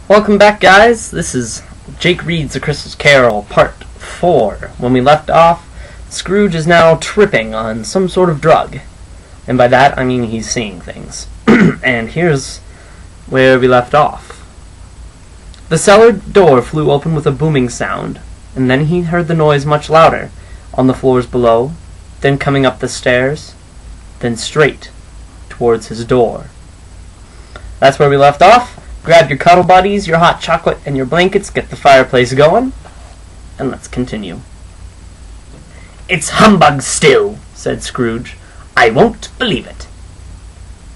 Welcome back, guys. This is Jake Reads A Christmas Carol, Part 4. When we left off, Scrooge is now tripping on some sort of drug. And by that, I mean he's seeing things. And here's where we left off. The cellar door flew open with a booming sound, and then he heard the noise much louder, on the floors below, then coming up the stairs, then straight towards his door. That's where we left off. Grab your cuddle buddies, your hot chocolate, and your blankets, get the fireplace going, and let's continue. "It's humbug still," said Scrooge. "I won't believe it."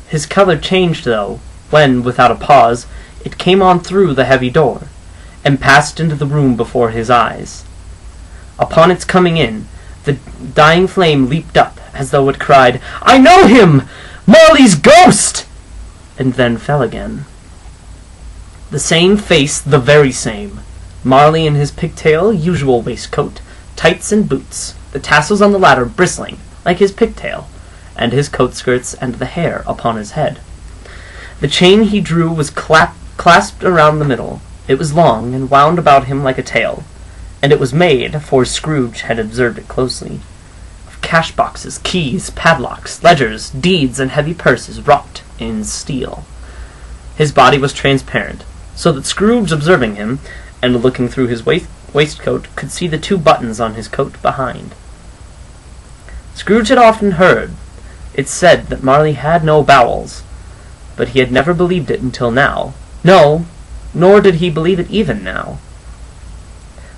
His color changed, though, when, without a pause, it came on through the heavy door, and passed into the room before his eyes. Upon its coming in, the dying flame leaped up, as though it cried, "I know him! Marley's ghost!" and then fell again. The same face, the very same. Marley in his pigtail, usual waistcoat, tights and boots, the tassels on the latter bristling, like his pigtail, and his coat skirts and the hair upon his head. The chain he drew was clasped around the middle. It was long, and wound about him like a tail, and it was made, for Scrooge had observed it closely, of cash-boxes, keys, padlocks, ledgers, deeds, and heavy purses wrought in steel. His body was transparent, so that Scrooge, observing him, and looking through his waistcoat, could see the two buttons on his coat behind. Scrooge had often heard it said that Marley had no bowels, but he had never believed it until now. No, nor did he believe it even now.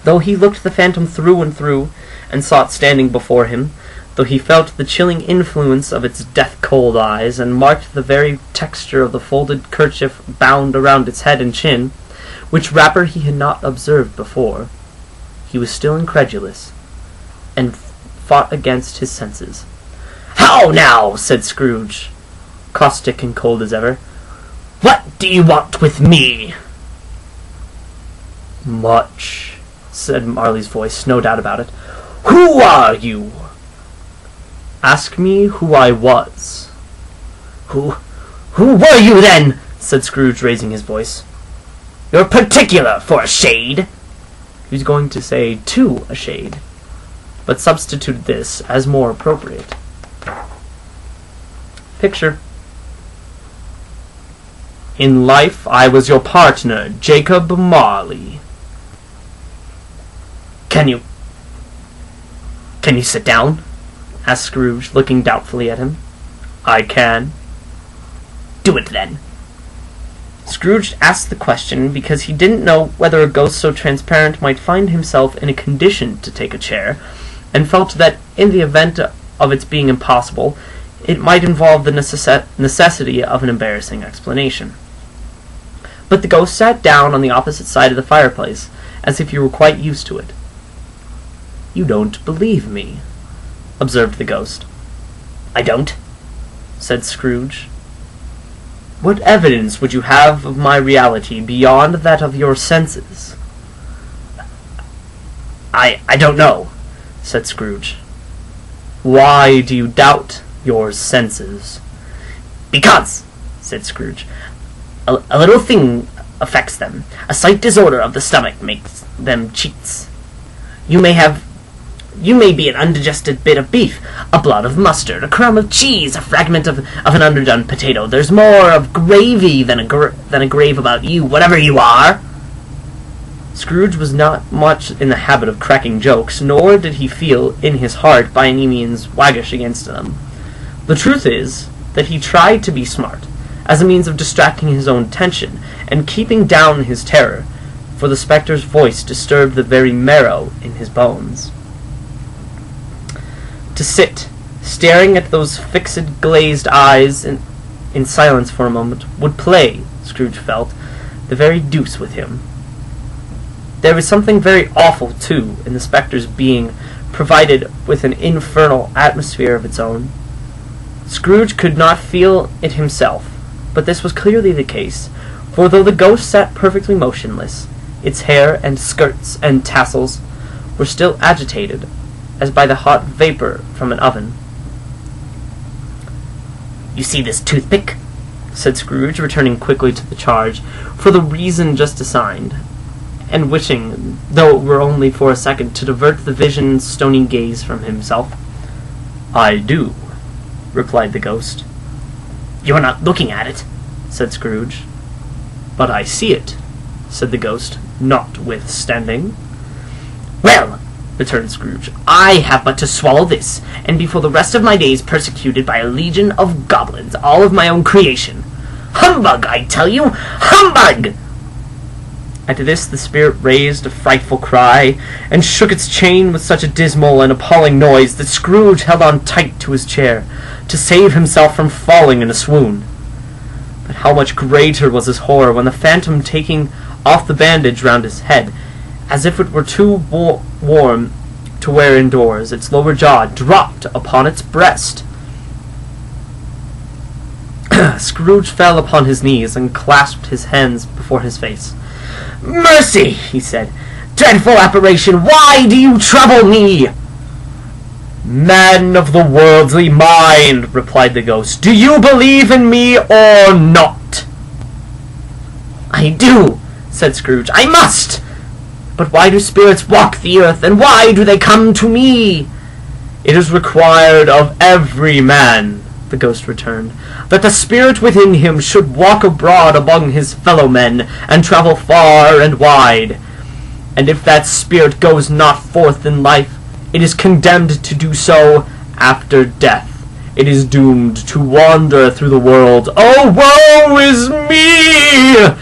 Though he looked the phantom through and through, and saw it standing before him, though he felt the chilling influence of its death-cold eyes, and marked the very texture of the folded kerchief bound around its head and chin, which wrapper he had not observed before, he was still incredulous, and fought against his senses. "How now?" said Scrooge, caustic and cold as ever. "What do you want with me?" "Much," said Marley's voice, no doubt about it. "Who are you?" "Ask me who I was." Who were you, then?" said Scrooge, raising his voice. "You're particular for a shade." He was going to say "to a shade," but substituted this as more appropriate. Picture. "In life I was your partner, Jacob Marley." Can you sit down?" asked Scrooge, looking doubtfully at him. "I can." "Do it, then." Scrooge asked the question because he didn't know whether a ghost so transparent might find himself in a condition to take a chair, and felt that, in the event of its being impossible, it might involve the necessity of an embarrassing explanation. But the ghost sat down on the opposite side of the fireplace, as if he were quite used to it. "You don't believe me," observed the ghost. "I don't," said Scrooge. "What evidence would you have of my reality beyond that of your senses?" I don't know," said Scrooge. "Why do you doubt your senses?" "Because," said Scrooge, a little thing affects them. A slight disorder of the stomach makes them cheats. You may be an undigested bit of beef, a blot of mustard, a crumb of cheese, a fragment of an underdone potato. There's more of gravy than a grave about you, whatever you are." Scrooge was not much in the habit of cracking jokes, nor did he feel in his heart by any means waggish against them. The truth is that he tried to be smart, as a means of distracting his own attention, and keeping down his terror, for the spectre's voice disturbed the very marrow in his bones. To sit, staring at those fixed, glazed eyes in silence for a moment, would play, Scrooge felt, the very deuce with him. There was something very awful, too, in the spectre's being provided with an infernal atmosphere of its own. Scrooge could not feel it himself, but this was clearly the case, for though the ghost sat perfectly motionless, its hair and skirts and tassels were still agitated, as by the hot vapor from an oven. "You see this toothpick?" said Scrooge, returning quickly to the charge, for the reason just assigned, and wishing, though it were only for a second, to divert the vision's stony gaze from himself. "I do," replied the ghost. "You are not looking at it," said Scrooge. "But I see it," said the ghost, notwithstanding. "Well," returned Scrooge, "I have but to swallow this, and be for the rest of my days persecuted by a legion of goblins, all of my own creation. Humbug, I tell you! Humbug!" At this the spirit raised a frightful cry, and shook its chain with such a dismal and appalling noise that Scrooge held on tight to his chair, to save himself from falling in a swoon. But how much greater was his horror when the phantom, taking off the bandage round his head, as if it were too warm to wear indoors, its lower jaw dropped upon its breast. Scrooge fell upon his knees and clasped his hands before his face. "Mercy!" he said. "Dreadful apparition, why do you trouble me?" "Man of the worldly mind," replied the ghost, "do you believe in me or not?" "I do," said Scrooge. "I must! But why do spirits walk the earth, and why do they come to me?" "It is required of every man," the ghost returned, "that the spirit within him should walk abroad among his fellow men, and travel far and wide. And if that spirit goes not forth in life, it is condemned to do so after death. It is doomed to wander through the world. Oh, woe is me!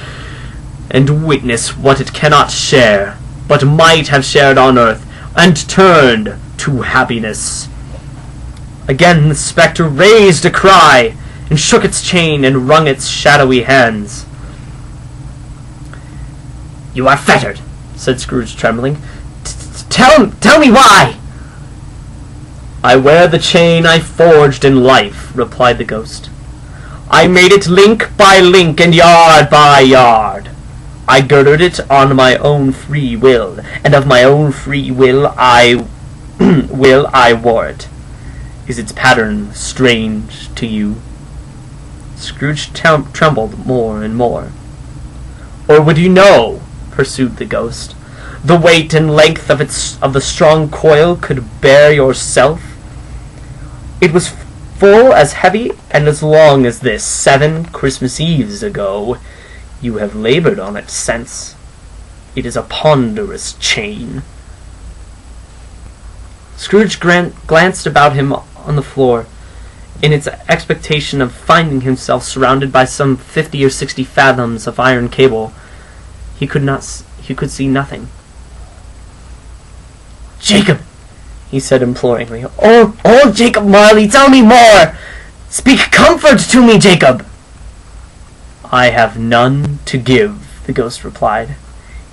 And witness what it cannot share, but might have shared on earth, and turned to happiness." Again the spectre raised a cry, and shook its chain, and wrung its shadowy hands. "You are fettered," said Scrooge, trembling. Tell me why." "I wear the chain I forged in life," replied the ghost. "I made it link by link and yard by yard. I girded it on my own free will, and of my own free will I wore it. Is its pattern strange to you?" Scrooge trembled more and more. "Or would you know," pursued the ghost, "the weight and length of the strong coil could bear yourself? It was full as heavy and as long as this 7 Christmas Eves ago. You have labored on it since. It is a ponderous chain." Scrooge glanced about him on the floor, in its expectation of finding himself surrounded by some 50 or 60 fathoms of iron cable. He could see nothing. "Jacob," he said imploringly. "Oh, Jacob Marley, tell me more! Speak comfort to me, Jacob!" "I have none to give," the ghost replied.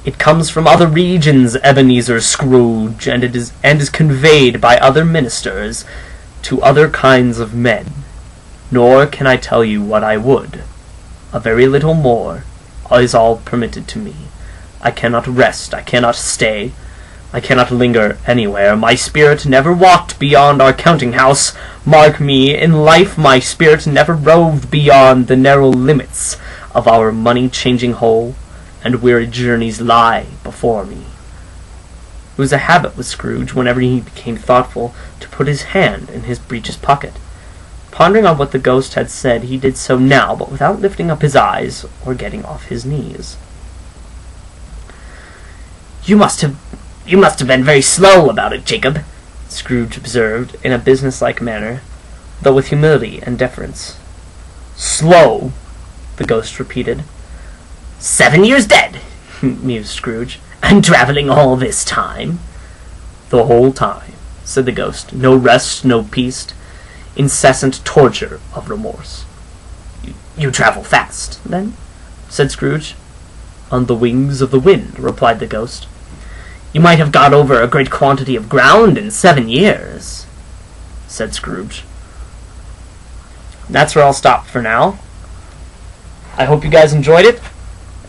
"It comes from other regions, Ebenezer Scrooge, and is conveyed by other ministers to other kinds of men. Nor can I tell you what I would. A very little more is all permitted to me. I cannot rest, I cannot stay, I cannot linger anywhere. My spirit never walked beyond our counting-house. Mark me, in life my spirit never roved beyond the narrow limits of our money-changing hole, and weary journeys lie before me." It was a habit with Scrooge, whenever he became thoughtful, to put his hand in his breeches pocket. Pondering on what the ghost had said, he did so now, but without lifting up his eyes or getting off his knees. You must have been very slow about it, Jacob," Scrooge observed, in a business-like manner, though with humility and deference. "Slow?" the ghost repeated. 7 years dead," mused Scrooge, "and travelling all this time." "The whole time," said the ghost. "No rest, no peace, incessant torture of remorse." "You travel fast, then?" said Scrooge. "On the wings of the wind," replied the ghost. "You might have got over a great quantity of ground in 7 years," said Scrooge. That's where I'll stop for now. I hope you guys enjoyed it.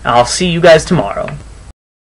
I'll see you guys tomorrow.